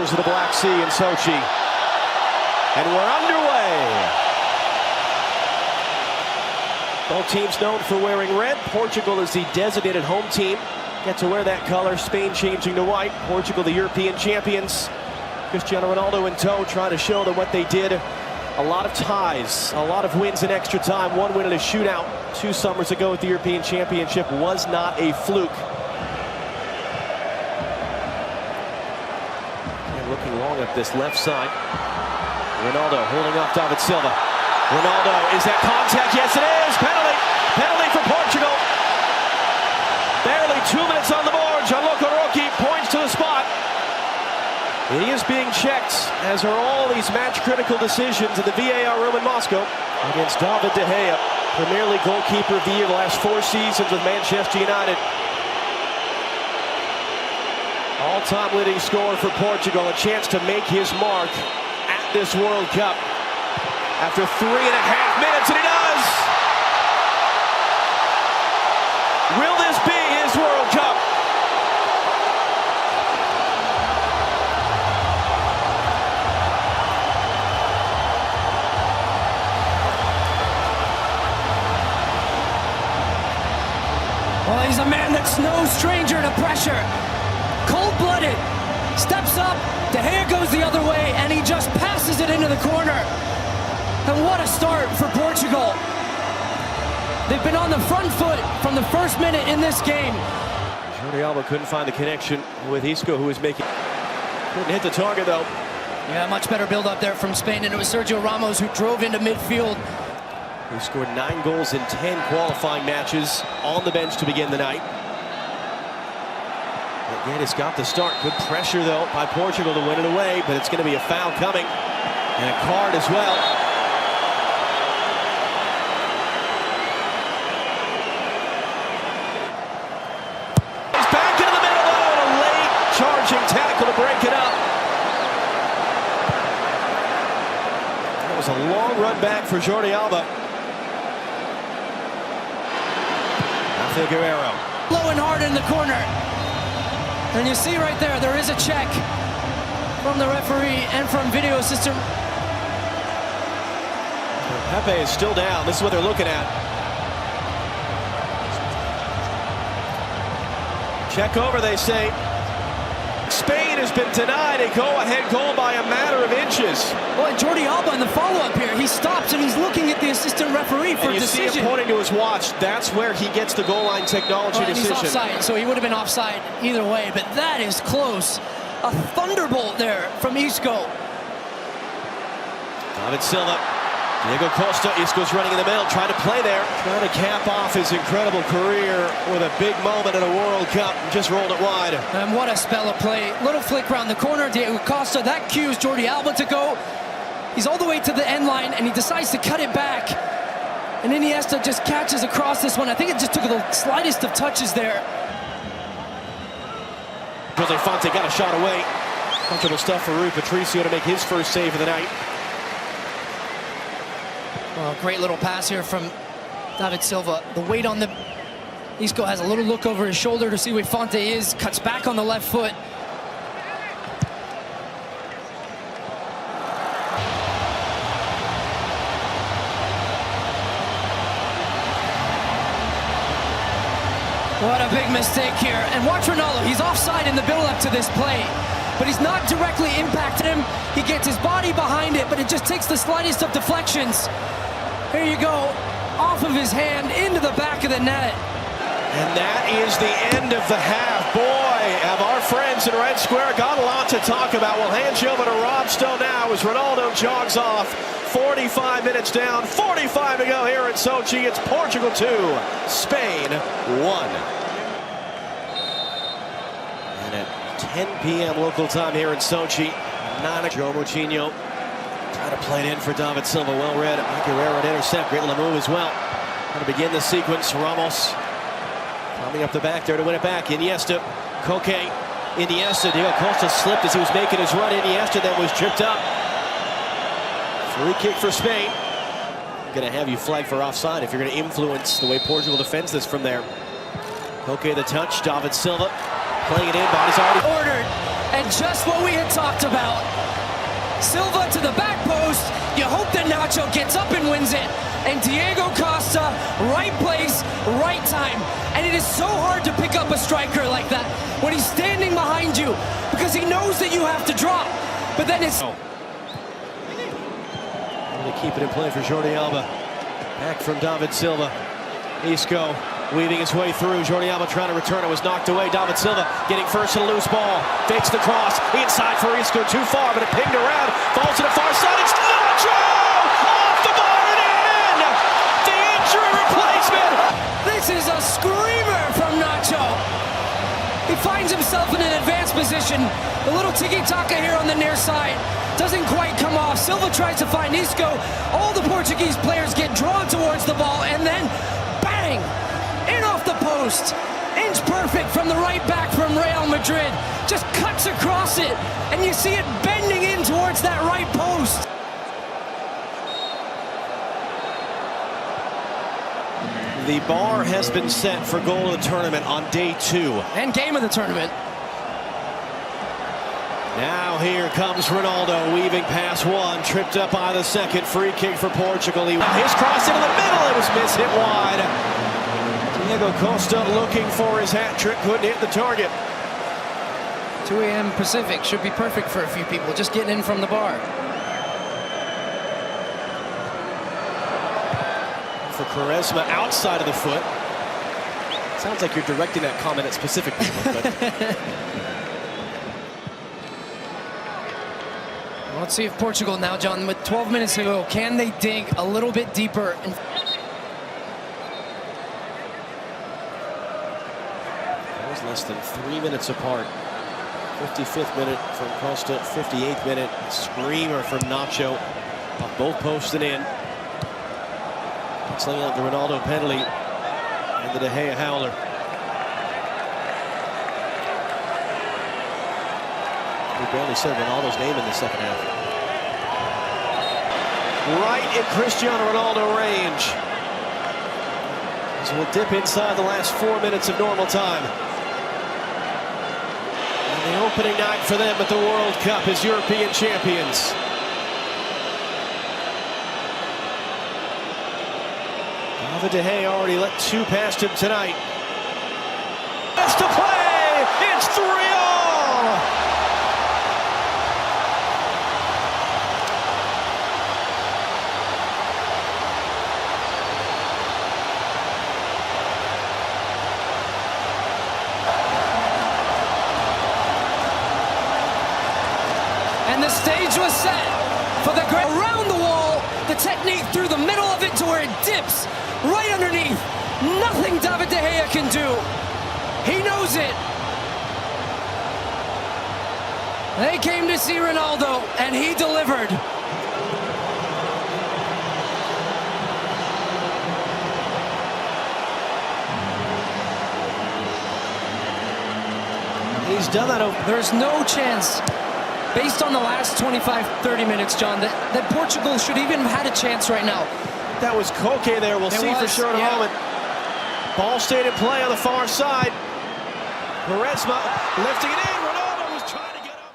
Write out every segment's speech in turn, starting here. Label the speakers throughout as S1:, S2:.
S1: shores of the Black Sea in Sochi. And we're underway. Both teams known for wearing red. Portugal is the designated home team. Get to wear that color. Spain changing to white. Portugal the European champions. Cristiano Ronaldo in tow, trying to show them what they did. A lot of ties, a lot of wins in extra time. One win in a shootout 2 summers ago at the European Championship was not a fluke. And looking long up this left side. Ronaldo holding off David Silva. Ronaldo, is that contact? Yes, it is. Penalty. Penalty for Portugal. Barely 2 minutes on the board. Gianluca Rocchi points to the spot. He is being checked, as are all these match-critical decisions in the VAR room in Moscow against David De Gea, Premier League goalkeeper of the year the last 4 seasons with Manchester United. All-time leading scorer for Portugal, a chance to make his mark at this World Cup. After 3.5 minutes, and he does! Will this be his World Cup?
S2: Well, he's a man that's no stranger to pressure. Cold-blooded, steps up, De Gea goes the other way, and he just passes it into the corner. And what a start for Portugal. They've been on the front foot from the first minute in this game.
S1: Jordi Alba couldn't find the connection with Isco, who was making... Couldn't hit the target, though.
S2: Yeah, much better build-up there from Spain, and it was Sergio Ramos who drove into midfield.
S1: He scored 9 goals in 10 qualifying matches on the bench to begin the night. Again, it's got the start. Good pressure, though, by Portugal to win it away, but it's going to be a foul coming. And a card as well. He's back into the middle, though, and a late charging tackle to break it up. That was a long run back for Jordi Alba. Guerrero.
S2: Low and hard in the corner. And you see right there, there is a check from the referee and from video assistant.
S1: Pepe is still down. This is what they're looking at. Check over, they say. Spain has been denied a go-ahead goal by a matter of inches.
S2: Well, and Jordi Alba in the follow-up here, he stops and he's looking at the assistant referee for a decision.
S1: You see him pointing to his watch. That's where he gets the goal line technology decision.
S2: He's offside, so he would have been offside either way, but that is close. A thunderbolt there from Isco.
S1: David Silva. Diego Costa, Isco's running in the middle, trying to play there. Trying to cap off his incredible career with a big moment in a World Cup. Just rolled it wide.
S2: And what a spell of play. Little flick around the corner. Diego Costa, that cues Jordi Alba to go. He's all the way to the end line, and he decides to cut it back. And Iniesta just catches across this one. I think it just took the slightest of touches there.
S1: Jose Fonte got a shot away. Comfortable stuff for Rui Patricio to make his first save of the night.
S2: Well, great little pass here from David Silva. The weight on the... Isco has a little look over his shoulder to see where Fonte is. Cuts back on the left foot. What a big mistake here. And watch Ronaldo. He's offside in the build-up to this play. But he's not directly impacted him. He gets his body behind it, but it just takes the slightest of deflections. Here you go, off of his hand, into the back of the net.
S1: And that is the end of the half. Boy, have our friends in Red Square got a lot to talk about. We'll hand you over to Rob Stowe now as Ronaldo jogs off. 45 minutes down, 45 to go here in Sochi. It's Portugal 2, Spain 1. And at 10 p.m. local time here in Sochi, Joe Moutinho trying to play it in for David Silva. Well read. Guerrero to intercept. Great little move as well. Going to begin the sequence. Ramos coming up the back there to win it back. Iniesta, Koke, Iniesta. Diego Costa slipped as he was making his run. Iniesta then was tripped up. Free kick for Spain. I'm going to have you flag for offside if you're going to influence the way Portugal defends this from there. Koke the touch. David Silva playing it in. Body's already
S2: ordered. And just what we had talked about. Silva to the back post. You hope that Nacho gets up and wins it. And Diego Costa, right place, right time. And it is so hard to pick up a striker like that when he's standing behind you because he knows that you have to drop. But then it's...
S1: They keep it in play for Jordi Alba. Back from David Silva. Isco weaving his way through. Jordi Alba trying to return it, was knocked away. David Silva getting first to the loose ball. Fakes the cross. Inside for Isco, too far, but it pinged around. Falls to the far side. It's Nacho! Off the bar and in! The injury replacement!
S2: This is a screamer from Nacho. He finds himself in an advanced position. A little tiki-taka here on the near side. Doesn't quite come off. Silva tries to find Isco. All the Portuguese players get drawn towards the ball, and then bang! In off the post. Inch perfect from the right back from Real Madrid. Just cuts across it, and you see it bending in towards that right post.
S1: The bar has been set for goal of the tournament on day 2.
S2: And game of the tournament.
S1: Now here comes Ronaldo, weaving past one, tripped up by the second, free kick for Portugal. His cross into the middle, it was missed, hit wide. Diego Costa looking for his hat trick, couldn't hit the target.
S2: 2 a.m. Pacific should be perfect for a few people, just getting in from the bar.
S1: For Quaresma outside of the foot. Sounds like you're directing that comment at specific people, but...
S2: Let's see if Portugal now, John, with 12 minutes to go, can they dig a little bit deeper?
S1: That was less than 3 minutes apart. 55th minute from Costa, 58th minute. Screamer from Nacho. Both posted in. Canceling out the Ronaldo penalty and the De Gea howler. We barely said Ronaldo's name in the second half. Right in Cristiano Ronaldo range. So we'll dip inside the last 4 minutes of normal time. And the opening night for them at the World Cup as European champions. David De Gea already let 2 past him tonight. That's to play! It's 3-all!
S2: And the stage was set for the great around the wall. The technique through the middle of it to where it dips right underneath. Nothing David De Gea can do. He knows it. They came to see Ronaldo, and he delivered.
S1: He's done that.
S2: There's no chance, based on the last 25-30 minutes, John, that Portugal should even have had a chance right now.
S1: That was Koke there. We'll see for sure in a moment. Ball stayed in play on the far side. Quaresma lifting it in. Ronaldo was trying to get up.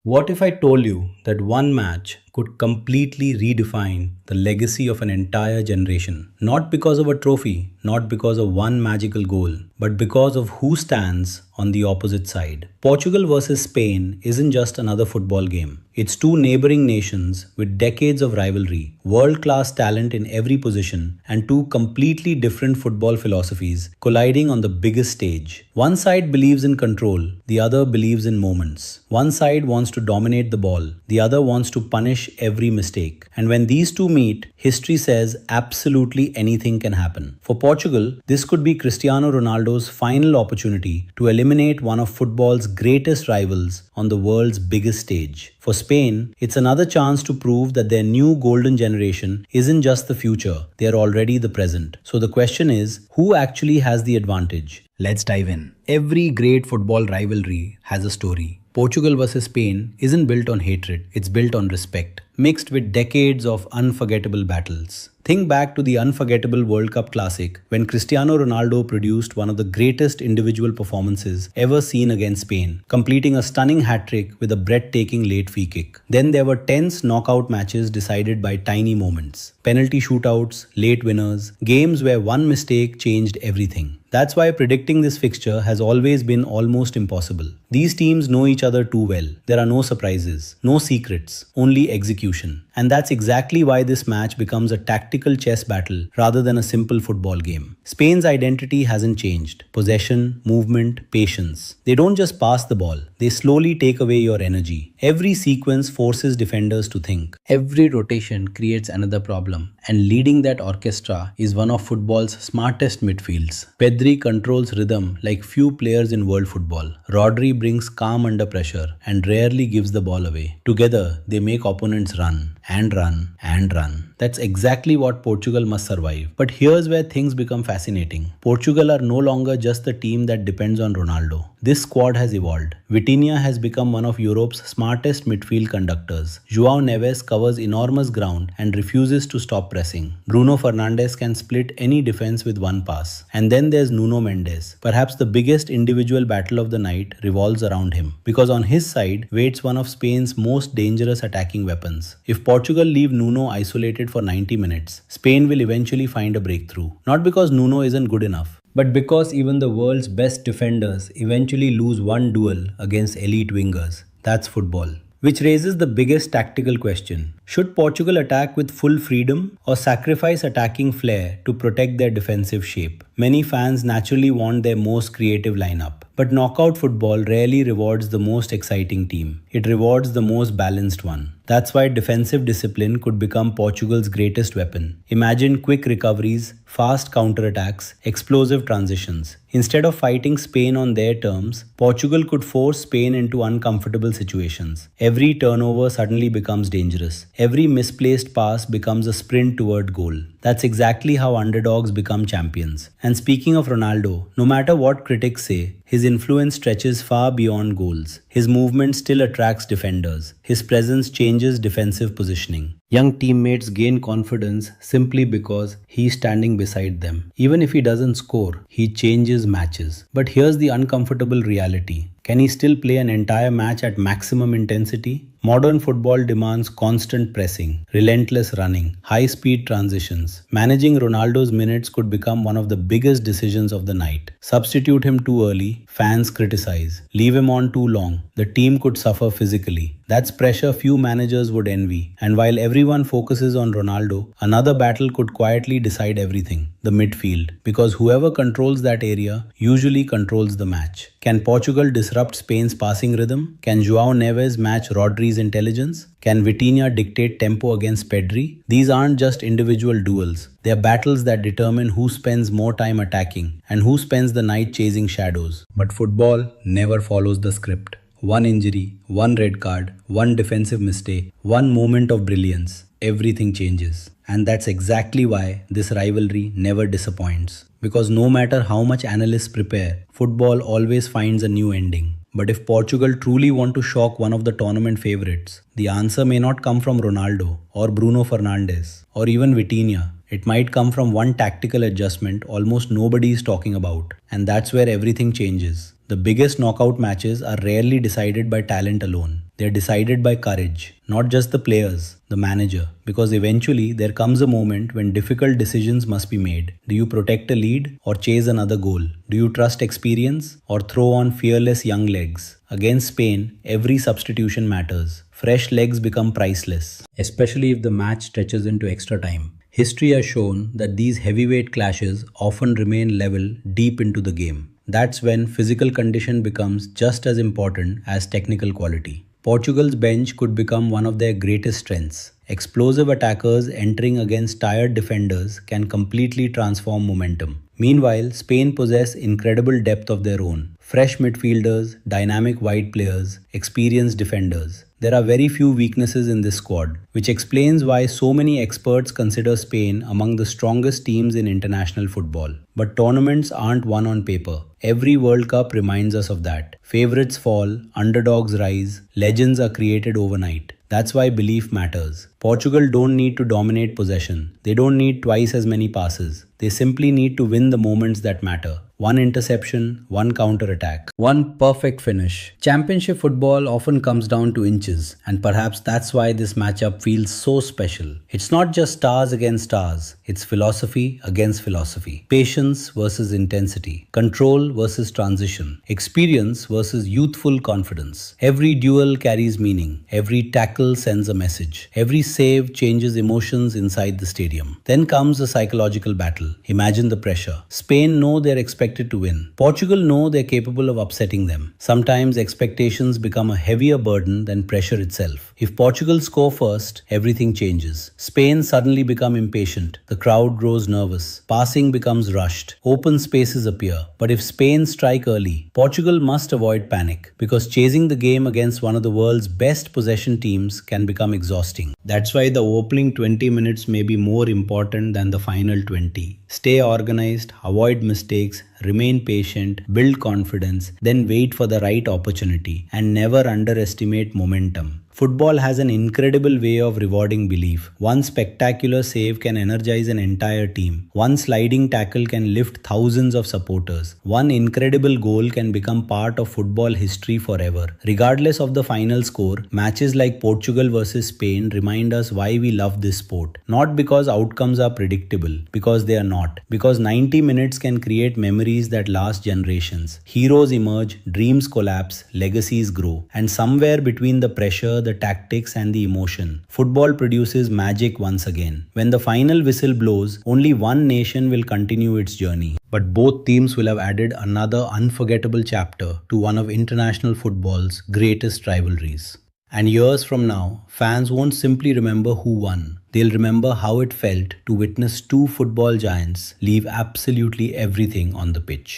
S3: What if I told you that one match could completely redefine the legacy of an entire generation? Not because of a trophy, not because of one magical goal, but because of who stands on the opposite side. Portugal versus Spain isn't just another football game. It's two neighboring nations with decades of rivalry, world-class talent in every position, and two completely different football philosophies colliding on the biggest stage. One side believes in control, the other believes in moments. One side wants to dominate the ball, the other wants to punish every mistake. And when these two meet, history says absolutely anything can happen. For Portugal, this could be Cristiano Ronaldo's final opportunity to eliminate one of football's greatest rivals on the world's biggest stage. For Spain, it's another chance to prove that their new golden generation isn't just the future, they are already the present. So the question is, who actually has the advantage?
S4: Let's dive in.
S3: Every great football rivalry has a story. Portugal versus Spain isn't built on hatred, it's built on respect, mixed with decades of unforgettable battles. Think back to the unforgettable World Cup Classic when Cristiano Ronaldo produced one of the greatest individual performances ever seen against Spain, completing a stunning hat-trick with a breathtaking late free kick. Then there were tense knockout matches decided by tiny moments, penalty shootouts, late winners, games where one mistake changed everything. That's why predicting this fixture has always been almost impossible. These teams know each other too well. There are no surprises, no secrets, only execution. And that's exactly why this match becomes a tactical chess battle rather than a simple football game. Spain's identity hasn't changed. Possession, movement, patience. They don't just pass the ball, they slowly take away your energy. Every sequence forces defenders to think. Every rotation creates another problem. And leading that orchestra is one of football's smartest midfields. Pedri controls rhythm like few players in world football. Rodri brings calm under pressure and rarely gives the ball away. Together, they make opponents run and run and run. That's exactly what Portugal must survive. But here's where things become fascinating. Portugal are no longer just the team that depends on Ronaldo. This squad has evolved. Vitinha has become one of Europe's smartest midfield conductors. João Neves covers enormous ground and refuses to stop pressing. Bruno Fernandes can split any defense with one pass. And then there's Nuno Mendes. Perhaps the biggest individual battle of the night revolves around him, because on his side waits one of Spain's most dangerous attacking weapons. If Portugal leave Nuno isolated for 90 minutes, Spain will eventually find a breakthrough. Not because Nuno isn't good enough, but because even the world's best defenders eventually lose one duel against elite wingers. That's football. Which raises the biggest tactical question. Should Portugal attack with full freedom or sacrifice attacking flair to protect their defensive shape? Many fans naturally want their most creative lineup. But knockout football rarely rewards the most exciting team. It rewards the most balanced one. That's why defensive discipline could become Portugal's greatest weapon. Imagine quick recoveries, fast counterattacks, explosive transitions. Instead of fighting Spain on their terms, Portugal could force Spain into uncomfortable situations. Every turnover suddenly becomes dangerous. Every misplaced pass becomes a sprint toward goal. That's exactly how underdogs become champions. And speaking of Ronaldo, no matter what critics say, his influence stretches far beyond goals. His movement still attracts defenders. His presence changes defensive positioning. Young teammates gain confidence simply because he's standing beside them. Even if he doesn't score, he changes matches. But here's the uncomfortable reality. Can he still play an entire match at maximum intensity? Modern football demands constant pressing, relentless running, high-speed transitions. Managing Ronaldo's minutes could become one of the biggest decisions of the night. Substitute him too early, fans criticize. Leave him on too long, the team could suffer physically. That's pressure few managers would envy. And while everyone focuses on Ronaldo, another battle could quietly decide everything: the midfield. Because whoever controls that area usually controls the match. Can Portugal disrupt Spain's passing rhythm? Can João Neves match Rodri's intelligence? Can Vitinha dictate tempo against Pedri? These aren't just individual duels. They are battles that determine who spends more time attacking and who spends the night chasing shadows. But football never follows the script. One injury, one red card, one defensive mistake, one moment of brilliance, everything changes. And that's exactly why this rivalry never disappoints. Because no matter how much analysts prepare, football always finds a new ending. But if Portugal truly want to shock one of the tournament favorites, the answer may not come from Ronaldo or Bruno Fernandes or even Vitinha. It might come from one tactical adjustment almost nobody is talking about. And that's where everything changes. The biggest knockout matches are rarely decided by talent alone. They're decided by courage, not just the players, the manager. Because eventually there comes a moment when difficult decisions must be made. Do you protect a lead or chase another goal? Do you trust experience or throw on fearless young legs? Against Spain, every substitution matters. Fresh legs become priceless, especially if the match stretches into extra time. History has shown that these heavyweight clashes often remain level deep into the game. That's when physical condition becomes just as important as technical quality. Portugal's bench could become one of their greatest strengths. Explosive attackers entering against tired defenders can completely transform momentum. Meanwhile, Spain possess incredible depth of their own. Fresh midfielders, dynamic wide players, experienced defenders. there are very few weaknesses in this squad, which explains why so many experts consider Spain among the strongest teams in international football. But tournaments aren't won on paper. Every World Cup reminds us of that. Favorites fall, underdogs rise, legends are created overnight. That's why belief matters. Portugal don't need to dominate possession. They don't need twice as many passes. They simply need to win the moments that matter. One interception, one counter-attack, one perfect finish. Championship football often comes down to inches, and perhaps that's why this matchup feels so special. It's not just stars against stars, it's philosophy against philosophy. Patience versus intensity. Control versus transition. Experience versus youthful confidence. Every duel carries meaning. Every tackle sends a message. Every save changes emotions inside the stadium. Then comes the psychological battle. Imagine the pressure. Spain know they're expected to win. Portugal know they're capable of upsetting them. Sometimes expectations become a heavier burden than pressure itself. If Portugal score first, everything changes. Spain suddenly become impatient. The crowd grows nervous. Passing becomes rushed. Open spaces appear. But if Spain strike early, Portugal must avoid panic, because chasing the game against one of the world's best possession teams can become exhausting. That's why the opening 20 minutes may be more important than the final 20. Stay organized, avoid mistakes, remain patient, build confidence, then wait for the right opportunity, and never underestimate momentum. Football has an incredible way of rewarding belief. One spectacular save can energize an entire team. One sliding tackle can lift thousands of supporters. One incredible goal can become part of football history forever. Regardless of the final score, matches like Portugal versus Spain remind us why we love this sport. Not because outcomes are predictable, because they are not. Because 90 minutes can create memories that last generations. Heroes emerge, dreams collapse, legacies grow. And somewhere between the pressure, the tactics and the emotion, football produces magic once again. When the final whistle blows, only one nation will continue its journey. But both teams will have added another unforgettable chapter to one of international football's greatest rivalries. And years from now, fans won't simply remember who won. They'll remember how it felt to witness two football giants leave absolutely everything on the pitch.